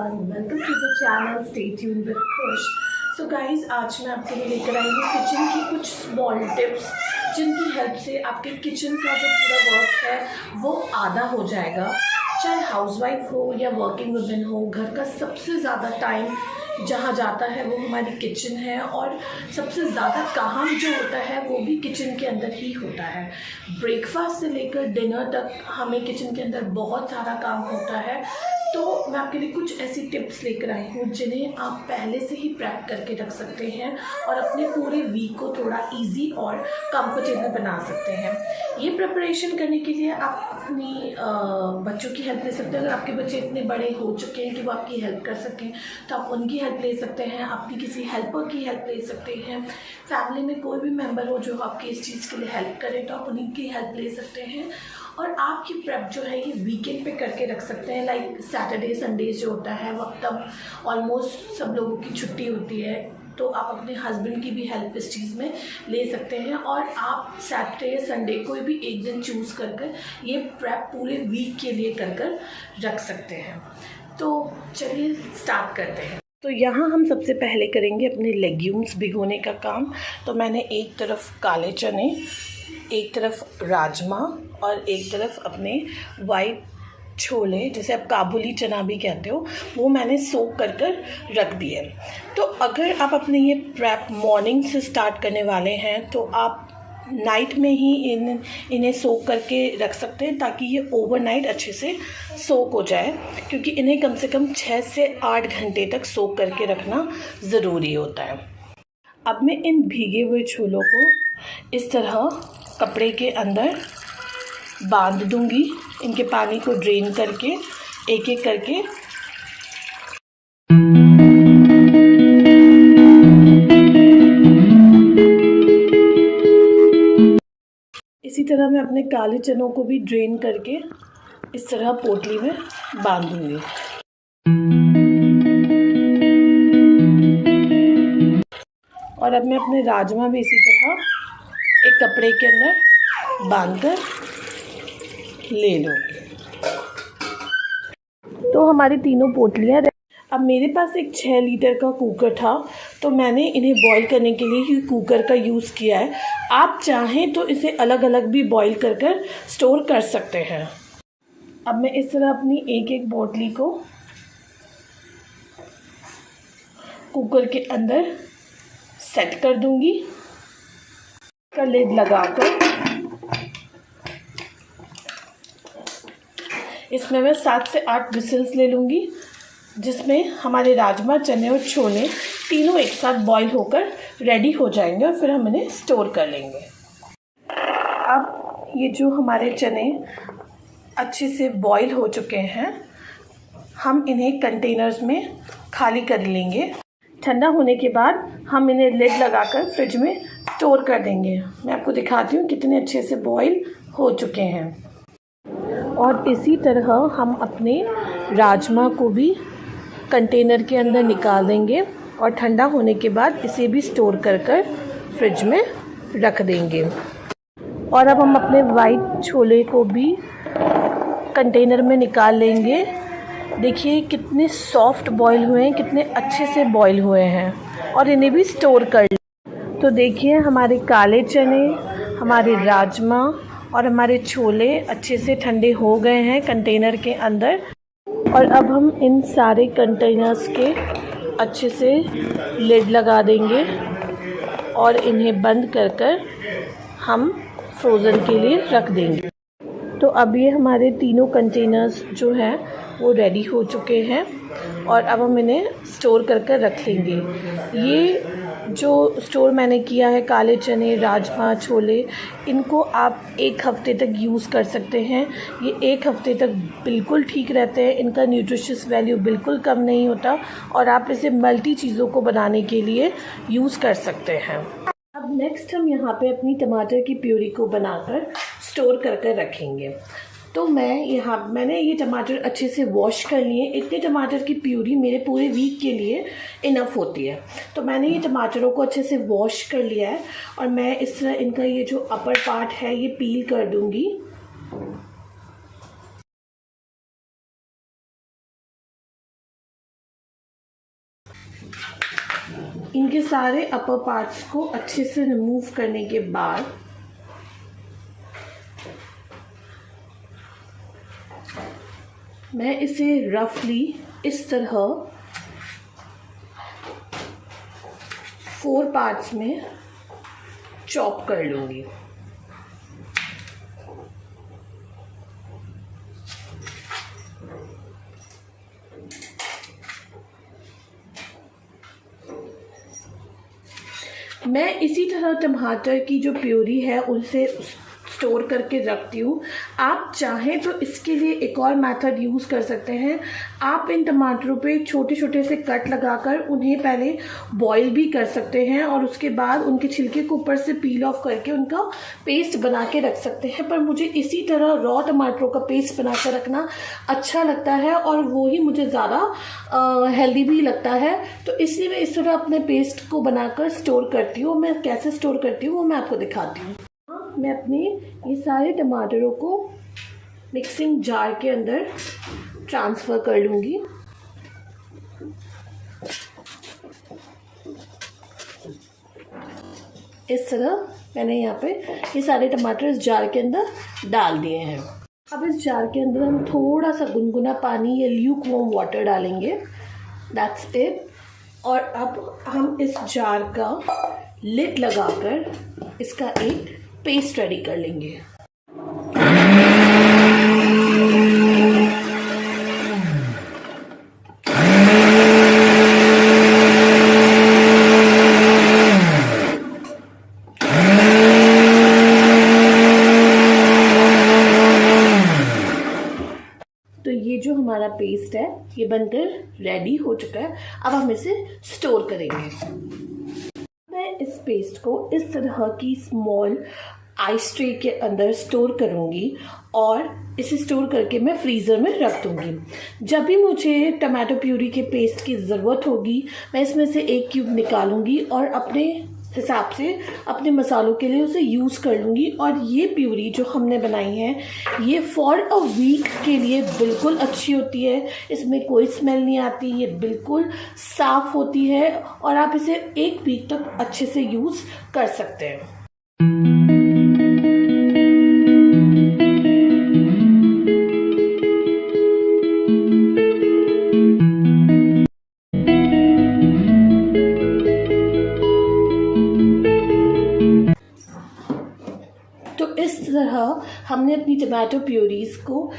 everyone, welcome to the channel. Stay tuned with Kush. So guys, आज मैं आपके लिए लेकर आई हूँ किचन की कुछ स्मॉल टिप्स जिनकी हेल्प से आपके किचन का जो पूरा वर्क है वो आधा हो जाएगा। चाहे हाउसवाइफ हो या वर्किंग वुमेन हो, घर का सबसे ज़्यादा टाइम जहाँ जाता है वो हमारी किचन है और सबसे ज़्यादा काम जो होता है वो भी किचन के अंदर ही होता है। ब्रेकफास्ट से लेकर डिनर तक हमें किचन के अंदर बहुत सारा काम होता है। तो मैं आपके लिए कुछ ऐसी टिप्स लेकर आई हूँ जिन्हें आप पहले से ही प्रेप करके रख सकते हैं और अपने पूरे वीक को थोड़ा इजी और कंफर्टेबल बना सकते हैं। ये प्रिपरेशन करने के लिए आप अपनी बच्चों की हेल्प ले सकते हैं। अगर आपके बच्चे इतने बड़े हो चुके हैं कि वो आपकी हेल्प कर सकें तो आप उनकी हेल्प ले सकते हैं, अपनी किसी हेल्पर की हेल्प ले सकते हैं। फैमिली में कोई भी मेम्बर हो जो आपकी इस चीज़ के लिए हेल्प करे तो आप उन्हीं की हेल्प ले सकते हैं। और आपकी प्रेप जो है ये वीकेंड पे करके रख सकते हैं, लाइक सैटरडे संडेज जो होता है वक्त तब ऑलमोस्ट सब लोगों की छुट्टी होती है, तो आप अपने हस्बैंड की भी हेल्प इस चीज़ में ले सकते हैं और आप सैटरडे संडे कोई भी एक दिन चूज़ कर ये प्रेप पूरे वीक के लिए कर रख सकते हैं। तो चलिए स्टार्ट करते हैं। तो यहाँ हम सबसे पहले करेंगे अपने लेग्यूम्स भिगोने का काम। तो मैंने एक तरफ काले चने, एक तरफ राजमा और एक तरफ अपने वाइट छोले, जैसे आप काबुली चना भी कहते हो, वो मैंने सोक कर रख दिए। तो अगर आप अपने ये प्रेप मॉर्निंग से स्टार्ट करने वाले हैं तो आप नाइट में ही इन्हें सोक करके रख सकते हैं ताकि ये ओवरनाइट अच्छे से सोक हो जाए, क्योंकि इन्हें कम से कम 6 से 8 घंटे तक सोक करके रखना ज़रूरी होता है। अब मैं इन भीगे हुए छोलों को इस तरह कपड़े के अंदर बांध दूंगी, इनके पानी को ड्रेन करके एक एक करके। इसी तरह मैं अपने काले चनों को भी ड्रेन करके इस तरह पोटली में बांध दूंगी। और अब मैं अपने राजमा भी इसी तरह एक कपड़े के अंदर बांधकर ले लूँगी। तो हमारी तीनों पोटलियाँ। अब मेरे पास एक 6 लीटर का कुकर था तो मैंने इन्हें बॉईल करने के लिए ही कुकर का यूज़ किया है। आप चाहें तो इसे अलग अलग भी बॉईल कर स्टोर कर सकते हैं। अब मैं इस तरह अपनी एक एक पोटली को कुकर के अंदर सेट कर दूंगी, का लिड लगाकर। इसमें मैं 7 से 8 विसिल्स ले लूँगी, जिसमें हमारे राजमा, चने और छोले तीनों एक साथ बॉईल होकर रेडी हो जाएंगे और फिर हम इन्हें स्टोर कर लेंगे। अब ये जो हमारे चने अच्छे से बॉईल हो चुके हैं, हम इन्हें कंटेनर्स में खाली कर लेंगे। ठंडा होने के बाद हम इन्हें लिड लगाकर फ्रिज में स्टोर कर देंगे। मैं आपको दिखाती हूँ कितने अच्छे से बॉईल हो चुके हैं। और इसी तरह हम अपने राजमा को भी कंटेनर के अंदर निकाल देंगे और ठंडा होने के बाद इसे भी स्टोर कर फ्रिज में रख देंगे। और अब हम अपने वाइट छोले को भी कंटेनर में निकाल लेंगे। देखिए कितने सॉफ्ट बॉईल हुए हैं, कितने अच्छे से बॉईल हुए हैं, और इन्हें भी स्टोर कर लें। तो देखिए हमारे काले चने, हमारे राजमा और हमारे छोले अच्छे से ठंडे हो गए हैं कंटेनर के अंदर। और अब हम इन सारे कंटेनर्स के अच्छे से लिड लगा देंगे और इन्हें बंद कर हम फ्रोज़न के लिए रख देंगे। तो अब ये हमारे तीनों कंटेनर्स जो हैं वो रेडी हो चुके हैं और अब हम इन्हें स्टोर कर रख लेंगे। ये जो स्टोर मैंने किया है काले चने, राजमा, छोले, इनको आप 1 हफ़्ते तक यूज़ कर सकते हैं। ये 1 हफ़्ते तक बिल्कुल ठीक रहते हैं, इनका न्यूट्रिशियस वैल्यू बिल्कुल कम नहीं होता और आप इसे मल्टी चीज़ों को बनाने के लिए यूज़ कर सकते हैं। अब नेक्स्ट हम यहाँ पे अपनी टमाटर की प्यूरी को बनाकर स्टोर कर रखेंगे। तो मैंने ये टमाटर अच्छे से वॉश कर लिए। इतने टमाटर की प्यूरी मेरे पूरे वीक के लिए इनफ होती है। तो मैंने ये टमाटरों को अच्छे से वॉश कर लिया है और मैं इस तरह इनका ये जो अपर पार्ट है ये पील कर दूंगी। सारे अपर पार्ट्स को अच्छे से रिमूव करने के बाद मैं इसे रफली इस तरह 4 पार्ट्स में चॉप कर लूँगी। मैं इसी तरह टमाटर की जो प्यूरी है उनसे स्टोर करके रखती हूँ। आप चाहें तो इसके लिए एक और मेथड यूज़ कर सकते हैं। आप इन टमाटरों पे छोटे छोटे से कट लगाकर उन्हें पहले बॉईल भी कर सकते हैं और उसके बाद उनके छिलके को ऊपर से पील ऑफ करके उनका पेस्ट बना के रख सकते हैं। पर मुझे इसी तरह रॉ टमाटरों का पेस्ट बना कर रखना अच्छा लगता है और वो ही मुझे ज़्यादा हेल्दी भी लगता है। तो इसलिए मैं इस तरह अपने पेस्ट को बनाकर स्टोर करती हूँ। मैं कैसे स्टोर करती हूँ वो मैं आपको दिखाती हूँ। मैं अपने ये सारे टमाटरों को मिक्सिंग जार के अंदर ट्रांसफ़र कर लूँगी। इस तरह मैंने यहाँ पे ये सारे टमाटर इस जार के अंदर डाल दिए हैं। अब इस जार के अंदर हम थोड़ा सा गुनगुना पानी या ल्यूक वार्म वाटर डालेंगे। That's it. और अब हम इस जार का लिड लगाकर इसका एक पेस्ट रेडी कर लेंगे। तो ये जो हमारा पेस्ट है ये बनकर रेडी हो चुका है। अब हम इसे स्टोर करेंगे। मैं इस पेस्ट को इस तरह की स्मॉल आइस ट्रे के अंदर स्टोर करूँगी और इसे स्टोर करके मैं फ्रीज़र में रख दूँगी। जब भी मुझे टमाटो प्यूरी के पेस्ट की ज़रूरत होगी मैं इसमें से एक क्यूब निकालूंगी और अपने हिसाब से अपने मसालों के लिए उसे यूज़ कर लूँगी। और ये प्यूरी जो हमने बनाई है ये फॉर अ वीक के लिए बिल्कुल अच्छी होती है। इसमें कोई स्मेल नहीं आती, ये बिल्कुल साफ़ होती है और आप इसे एक वीक तक अच्छे से यूज़ कर सकते हैं। तो इस तरह हमने अपनी टमाटो प्यूरीज़ को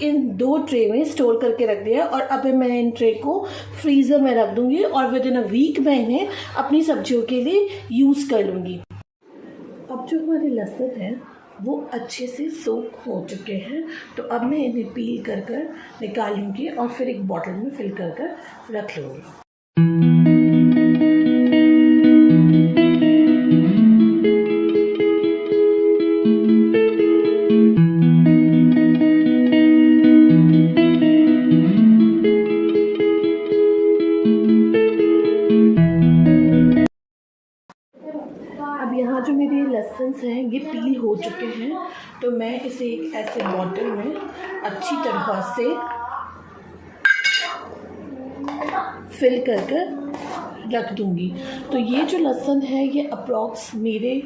इन 2 ट्रे में स्टोर करके रख दिया और अब मैं इन ट्रे को फ्रीज़र में रख दूंगी और विद इन अ वीक मैं इन्हें अपनी सब्जियों के लिए यूज़ कर लूँगी। अब जो हमारे लहसुन है वो अच्छे से सोक हो चुके हैं। तो अब मैं इन्हें पील कर निकाल लूँगी और फिर एक बॉटल में फिल कर रख लूँगी। यहाँ जो मेरे लहसुन हैं ये पील हो चुके हैं तो मैं इसे एक ऐसे बॉटल में अच्छी तरह से फिल कर रख दूँगी। तो ये जो लहसुन है ये अप्रॉक्स मेरे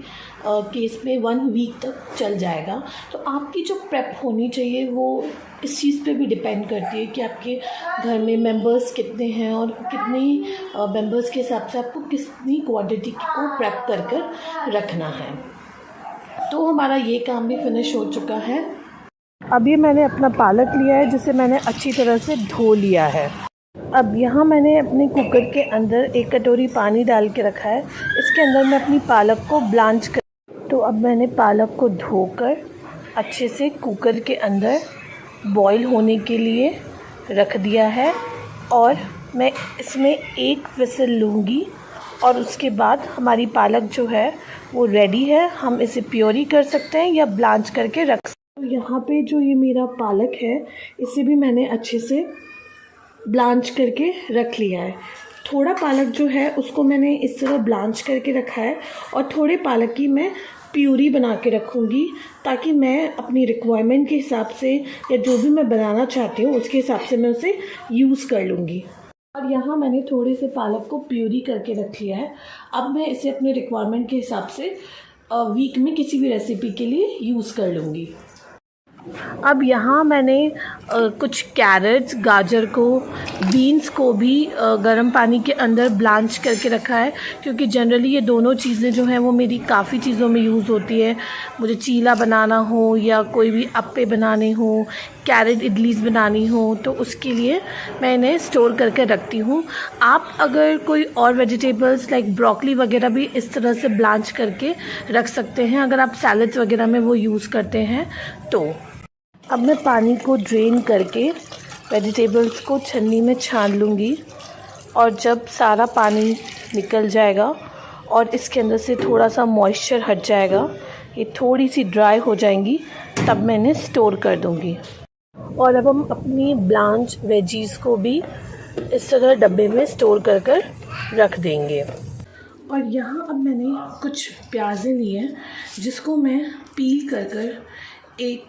केस में 1 वीक तक चल जाएगा। तो आपकी जो प्रेप होनी चाहिए वो इस चीज़ पे भी डिपेंड करती है कि आपके घर में मेंबर्स कितने हैं और कितनी मेंबर्स के हिसाब से आपको कितनी क्वांटिटी को प्रेप कर रखना है। तो हमारा ये काम भी फिनिश हो चुका है। अब ये मैंने अपना पालक लिया है जिसे मैंने अच्छी तरह से धो लिया है। अब यहाँ मैंने अपने कुकर के अंदर 1 कटोरी पानी डाल के रखा है। इसके अंदर मैं अपनी पालक को ब्लांच कर तो अब मैंने पालक को धोकर अच्छे से कुकर के अंदर बॉईल होने के लिए रख दिया है और मैं इसमें 1 विसल लूँगी और उसके बाद हमारी पालक जो है वो रेडी है। हम इसे प्योरी कर सकते हैं या ब्लांच करके रख सकते हैं। तो यहाँ पे जो ये मेरा पालक है इसे भी मैंने अच्छे से ब्लांच करके रख लिया है। थोड़ा पालक जो है उसको मैंने इस तरह ब्लांच करके रखा है और थोड़े पालक की मैं प्यूरी बना के रखूँगी ताकि मैं अपनी रिक्वायरमेंट के हिसाब से या जो भी मैं बनाना चाहती हूँ उसके हिसाब से मैं उसे यूज़ कर लूँगी। और यहाँ मैंने थोड़े से पालक को प्यूरी करके रख लिया है। अब मैं इसे अपने रिक्वायरमेंट के हिसाब से वीक में किसी भी रेसिपी के लिए यूज़ कर लूँगी। अब यहाँ मैंने कुछ कैरेट्स, गाजर को, बीन्स को भी गर्म पानी के अंदर ब्लांच करके रखा है, क्योंकि जनरली ये दोनों चीज़ें जो हैं वो मेरी काफ़ी चीज़ों में यूज़ होती है। मुझे चीला बनाना हो या कोई भी अप्पे बनाने हो, कैरेट इडलीस बनानी हो, तो उसके लिए मैं इन्हें स्टोर करके रखती हूँ। आप अगर कोई और वेजिटेबल्स लाइक ब्रोकली वगैरह भी इस तरह से ब्लांच करके रख सकते हैं, अगर आप सैलड्स वगैरह में वो यूज़ करते हैं तो। अब मैं पानी को ड्रेन करके वेजिटेबल्स को छन्नी में छान लूँगी, और जब सारा पानी निकल जाएगा और इसके अंदर से थोड़ा सा मॉइस्चर हट जाएगा, ये थोड़ी सी ड्राई हो जाएंगी, तब मैं इन्हें स्टोर कर दूँगी। और अब हम अपनी ब्लांच वेजीज़ को भी इस तरह डब्बे में स्टोर कर कर रख देंगे। और यहाँ अब मैंने कुछ प्याज़ें ली हैं, जिसको मैं पील कर कर एक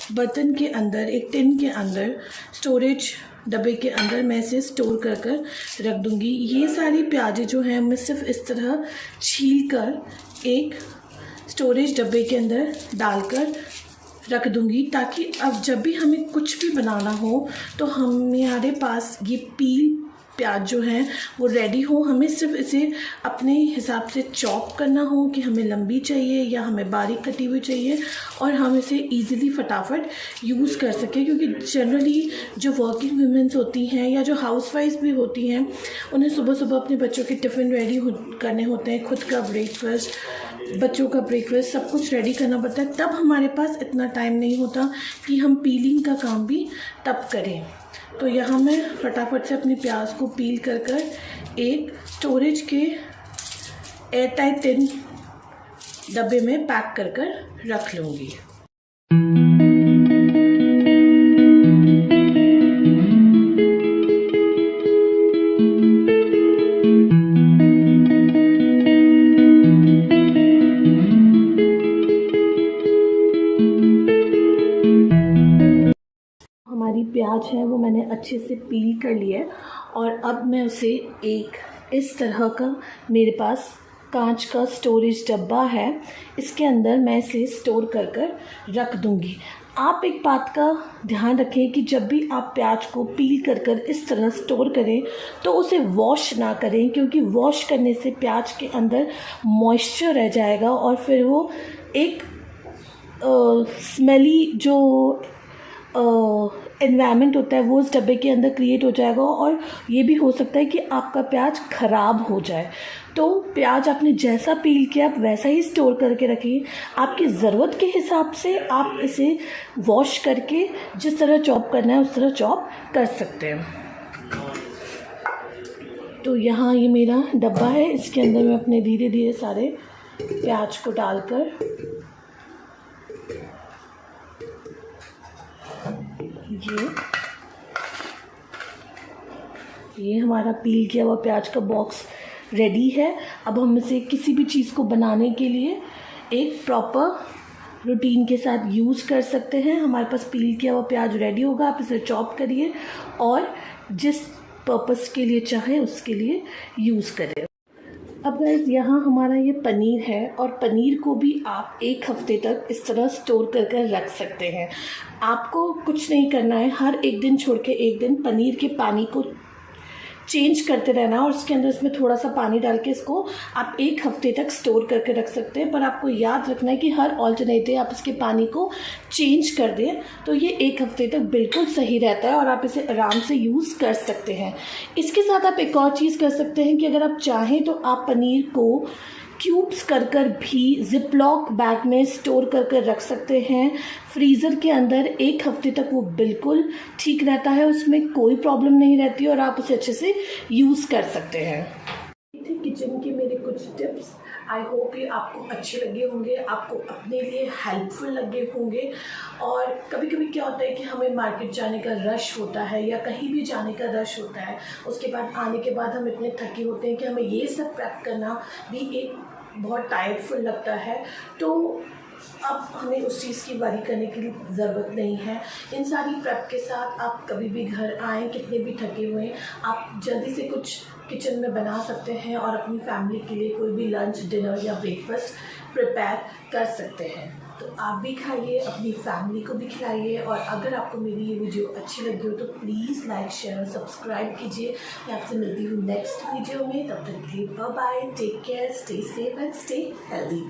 बर्तन के अंदर, एक टिन के अंदर, स्टोरेज डब्बे के अंदर मैं इसे स्टोर कर कर रख दूँगी। ये सारी प्याज़ें जो हैं मैं सिर्फ इस तरह छील कर एक स्टोरेज डब्बे के अंदर डालकर रख दूँगी, ताकि अब जब भी हमें कुछ भी बनाना हो तो हमारे पास ये पील प्याज जो हैं वो रेडी हो। हमें सिर्फ इसे अपने हिसाब से चॉप करना हो कि हमें लंबी चाहिए या हमें बारीक कटी हुई चाहिए, और हम इसे इजीली फटाफट यूज़ कर सकें। क्योंकि जनरली जो वर्किंग वुमेन्स होती हैं या जो हाउसवाइफ भी होती हैं, उन्हें सुबह सुबह अपने बच्चों के टिफ़िन रेडी करने होते हैं, खुद का ब्रेकफास्ट, बच्चों का ब्रेकफास्ट, सब कुछ रेडी करना पड़ता है। तब हमारे पास इतना टाइम नहीं होता कि हम पीलिंग का काम भी तब करें। तो यहाँ मैं फटाफट से अपनी प्याज को पील कर कर एक स्टोरेज के एयरटाइट टिन डब्बे में पैक कर कर रख लूँगी। प्याज है वो मैंने अच्छे से पील कर लिया है, और अब मैं उसे एक इस तरह का, मेरे पास कांच का स्टोरेज डब्बा है, इसके अंदर मैं इसे स्टोर कर कर रख दूँगी। आप एक बात का ध्यान रखें कि जब भी आप प्याज को पील कर कर इस तरह स्टोर करें तो उसे वॉश ना करें, क्योंकि वॉश करने से प्याज के अंदर मॉइस्चर रह जाएगा और फिर वो एक स्मेली जो एनवायरनमेंट होता है वो उस डब्बे के अंदर क्रिएट हो जाएगा, और ये भी हो सकता है कि आपका प्याज ख़राब हो जाए। तो प्याज आपने जैसा पील किया आप वैसा ही स्टोर करके रखिए। आपकी ज़रूरत के हिसाब से आप इसे वॉश करके जिस तरह चॉप करना है उस तरह चॉप कर सकते हैं। तो यहाँ ये मेरा डब्बा है, इसके अंदर मैं अपने धीरे धीरे सारे प्याज को डालकर ये हमारा पील किया हुआ प्याज का बॉक्स रेडी है। अब हम इसे किसी भी चीज़ को बनाने के लिए एक प्रॉपर रूटीन के साथ यूज़ कर सकते हैं। हमारे पास पील किया हुआ प्याज रेडी होगा, आप इसे चॉप करिए और जिस पर्पस के लिए चाहे उसके लिए यूज़ करें। अब गाइस यहाँ हमारा ये पनीर है, और पनीर को भी आप एक हफ़्ते तक इस तरह स्टोर कर कर रख सकते हैं। आपको कुछ नहीं करना है, हर एक दिन छोड़ के एक दिन पनीर के पानी को चेंज करते रहना, और उसके अंदर इसमें थोड़ा सा पानी डाल के इसको आप एक हफ़्ते तक स्टोर करके रख सकते हैं। पर आपको याद रखना है कि हर ऑल्टरनेट डे आप इसके पानी को चेंज कर दें, तो ये एक हफ़्ते तक बिल्कुल सही रहता है और आप इसे आराम से यूज़ कर सकते हैं। इसके साथ आप एक और चीज़ कर सकते हैं कि अगर आप चाहें तो आप पनीर को क्यूब्स कर कर भी ज़िपलॉक बैग में स्टोर कर कर रख सकते हैं फ्रीज़र के अंदर। एक हफ़्ते तक वो बिल्कुल ठीक रहता है, उसमें कोई प्रॉब्लम नहीं रहती और आप उसे अच्छे से यूज़ कर सकते हैं। ये थे किचन के मेरे कुछ टिप्स। आई होप ये आपको अच्छे लगे होंगे, आपको अपने लिए हेल्पफुल लगे होंगे। और कभी कभी क्या होता है कि हमें मार्केट जाने का रश होता है या कहीं भी जाने का रश होता है, उसके बाद आने के बाद हम इतने थके होते हैं कि हमें ये सब प्रेप करना भी एक बहुत टायर्डफुल लगता है। तो अब हमें उस चीज़ की वरी करने की ज़रूरत नहीं है। इन सारी प्रेप के साथ आप कभी भी घर आएँ, कितने भी थके हुए, आप जल्दी से कुछ किचन में बना सकते हैं और अपनी फैमिली के लिए कोई भी लंच, डिनर या ब्रेकफास्ट प्रिपेयर कर सकते हैं। तो आप भी खाइए, अपनी फैमिली को भी खिलाइए। और अगर आपको मेरी ये वीडियो अच्छी लगी हो तो प्लीज़ लाइक, शेयर और सब्सक्राइब कीजिए। मैं आपसे मिलती हूँ नेक्स्ट वीडियो में। तब तक के लिए bye bye, take care, stay safe and stay healthy.